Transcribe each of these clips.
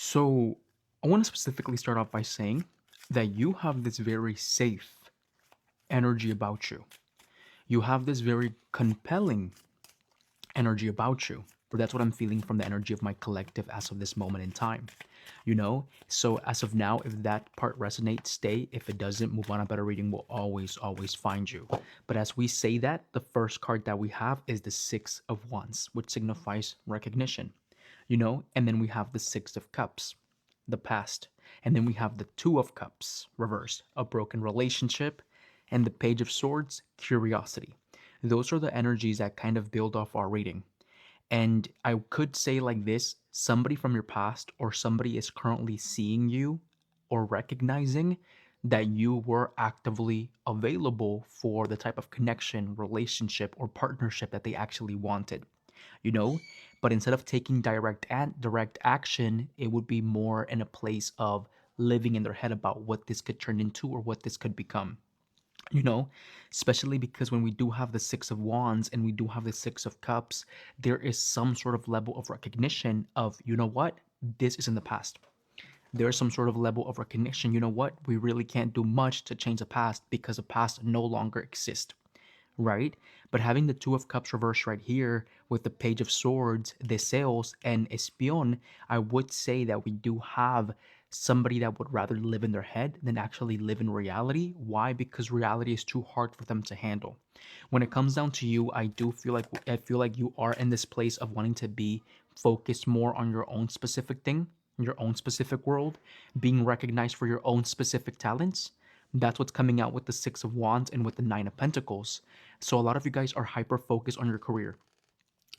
So, I want to specifically start off by saying that you have this very safe energy about you. You have this very compelling energy about you. Or that's what I'm feeling from the energy of my collective as of this moment in time. So as of now, if that part resonates, stay. If it doesn't, move on. A better reading will always find you. But as we say that, the first card that we have is the Six of Wands, which signifies recognition. And then we have the Six of Cups, the past. And then we have the Two of Cups, reversed, a broken relationship, and the Page of Swords, curiosity. Those are the energies that kind of build off our reading. And I could say like this, somebody from your past or somebody is currently seeing you or recognizing that you were actively available for the type of connection, relationship, or partnership that they actually wanted. You know, but instead of taking direct action, it would be more in a place of living in their head about what this could turn into or what this could become you know especially because when we do have the Six of Wands and we do have the Six of Cups, there is some sort of level of recognition of, what, this is in the past. There's some sort of level of recognition, what, we really can't do much to change the past because the past no longer exists, right? But having the Two of Cups reversed right here with the Page of Swords, the Sales, and Espion, I would say that we do have somebody that would rather live in their head than actually live in reality. Why? Because reality is too hard for them to handle. When it comes down to you, I feel like you are in this place of wanting to be focused more on your own specific thing, your own specific world, being recognized for your own specific talents. That's what's coming out with the Six of Wands and with the Nine of Pentacles. So a lot of you guys are hyper focused on your career.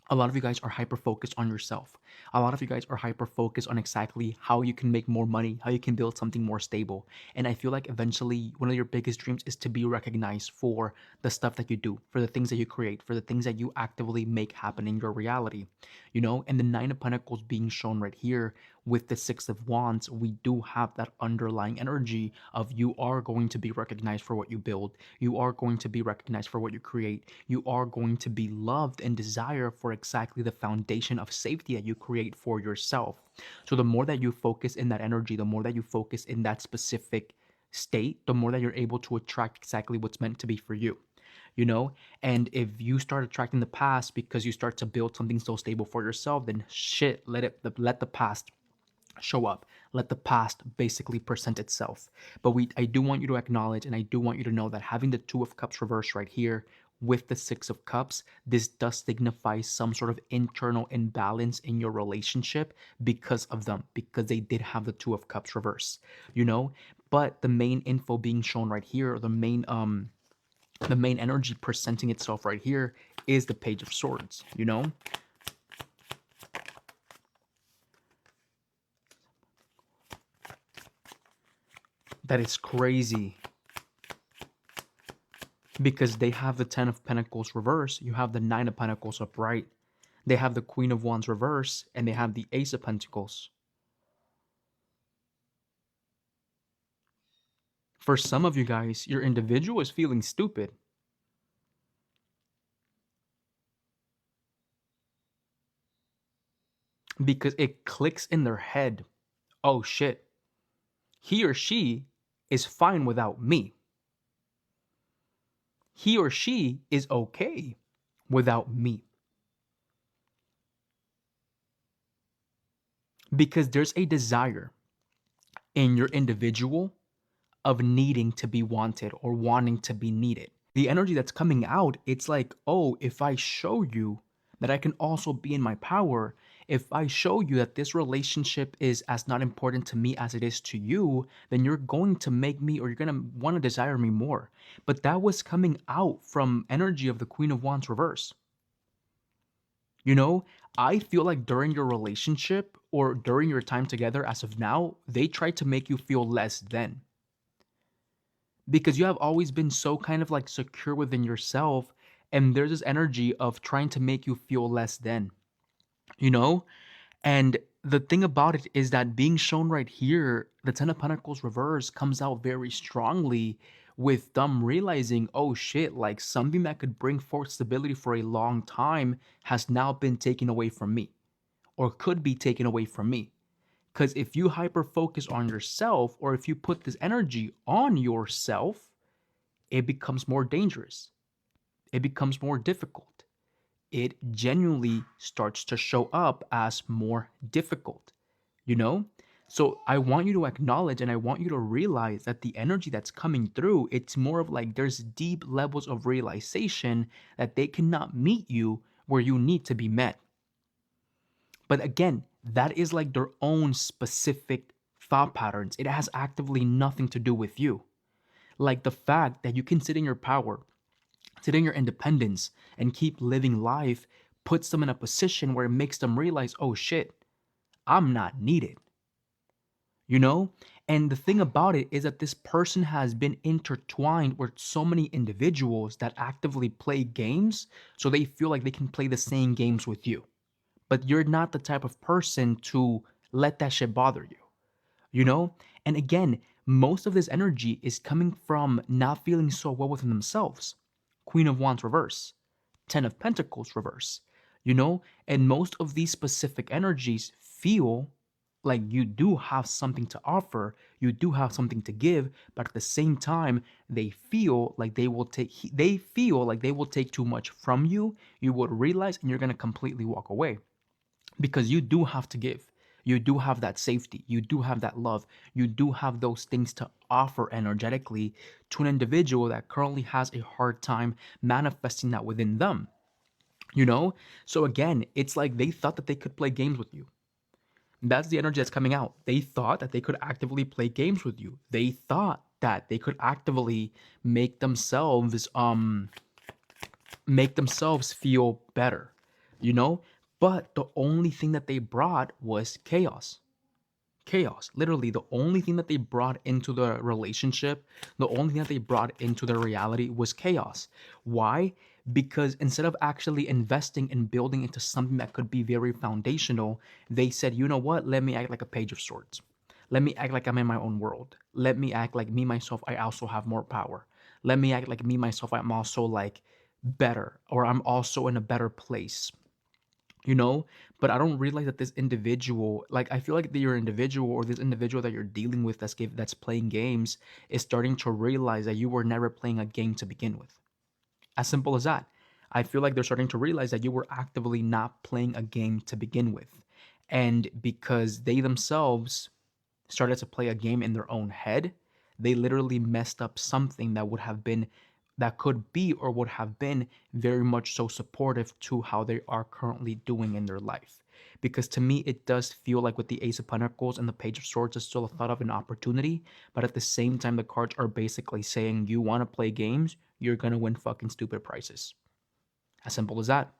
A lot of you guys are hyper focused on yourself. A lot of you guys are hyper focused on exactly how you can make more money, how you can build something more stable. And I feel like eventually one of your biggest dreams is to be recognized for the stuff that you do, for the things that you create, for the things that you actively make happen in your reality. And the Nine of Pentacles being shown right here with the Six of Wands, we do have that underlying energy of you are going to be recognized for what you build. You are going to be recognized for what you create. You are going to be loved and desire for exactly the foundation of safety that you create for yourself. So the more that you focus in that energy, the more that you focus in that specific state, the more that you're able to attract exactly what's meant to be for you. you know and if you start attracting the past because you start to build something so stable for yourself, then shit, let the past show up. Let the past basically present itself. But I do want you to acknowledge, and I do want you to know that having the Two of Cups reversed right here with the Six of Cups, this does signify some sort of internal imbalance in your relationship because of them, because they did have the Two of Cups reverse. you know but the main info being shown right here, or the main energy presenting itself right here, is the Page of Swords. That is crazy because they have the Ten of Pentacles reverse, you have the Nine of Pentacles upright. They have the Queen of Wands reverse, and they have the Ace of Pentacles. For some of you guys, your individual is feeling stupid because it clicks in their head. Oh shit, he or she is fine without me. He or she is okay without me. Because there's a desire in your individual of needing to be wanted or wanting to be needed. The energy that's coming out, it's like, oh, if I show you that I can also be in my power, if I show you that this relationship is as not important to me as it is to you, then you're going to make me, or you're going to want to desire me more. But that was coming out from energy of the Queen of Wands reverse. You know, I feel like during your relationship or during your time together as of now, they tried to make you feel less than, because you have always been so kind of like secure within yourself, and there's this energy of trying to make you feel less than, you know and the thing about it is that being shown right here, the Ten of Pentacles reverse comes out very strongly with them realizing, oh shit, like something that could bring forth stability for a long time has now been taken away from me, or could be taken away from me. Because if you hyper focus on yourself, or if you put this energy on yourself, it becomes more dangerous. It becomes more difficult. It genuinely starts to show up as more difficult, you know? So I want you to acknowledge and I want you to realize that the energy that's coming through, it's more of like there's deep levels of realization that they cannot meet you where you need to be met. But again, that is like their own specific thought patterns. It has actively nothing to do with you. Like the fact that you can sit in your power, sit in your independence, and keep living life puts them in a position where it makes them realize, oh shit, I'm not needed. You know? And the thing about it is that this person has been intertwined with so many individuals that actively play games, so they feel like they can play the same games with you. But you're not the type of person to let that shit bother you, you know? And again, most of this energy is coming from not feeling so well within themselves. Queen of Wands reverse, Ten of Pentacles reverse, you know? And most of these specific energies feel like you do have something to offer, you do have something to give, but at the same time, they feel like they will take too much from you. You would realize and you're gonna completely walk away because you do have to give. You do have that safety. You do have that love. You do have those things to offer energetically to an individual that currently has a hard time manifesting that within them. You know? So again, it's like they thought that they could play games with you. That's the energy that's coming out. They thought that they could actively play games with you. They thought that they could actively make themselves feel better, you know? But the only thing that they brought was chaos. Chaos. Literally, the only thing that they brought into the relationship, the only thing that they brought into the reality was chaos. Why? Because instead of actually investing and building into something that could be very foundational, they said, you know what? Let me act like a page of swords. Let me act like I'm in my own world. Let me act like me, myself, I also have more power. Let me act like me, myself, I'm also like better, or I'm also in a better place, you know. But I don't realize that this individual, like I feel like that your individual or this individual that you're dealing with that's playing games is starting to realize that you were never playing a game to begin with. As simple as that. I feel like they're starting to realize that you were actively not playing a game to begin with. And because they themselves started to play a game in their own head, they literally messed up something that could be or would have been very much so supportive to how they are currently doing in their life. Because to me, it does feel like with the Ace of Pentacles and the Page of Swords is still a thought of an opportunity, but at the same time, the cards are basically saying you want to play games, you're gonna win fucking stupid prices. As simple as that.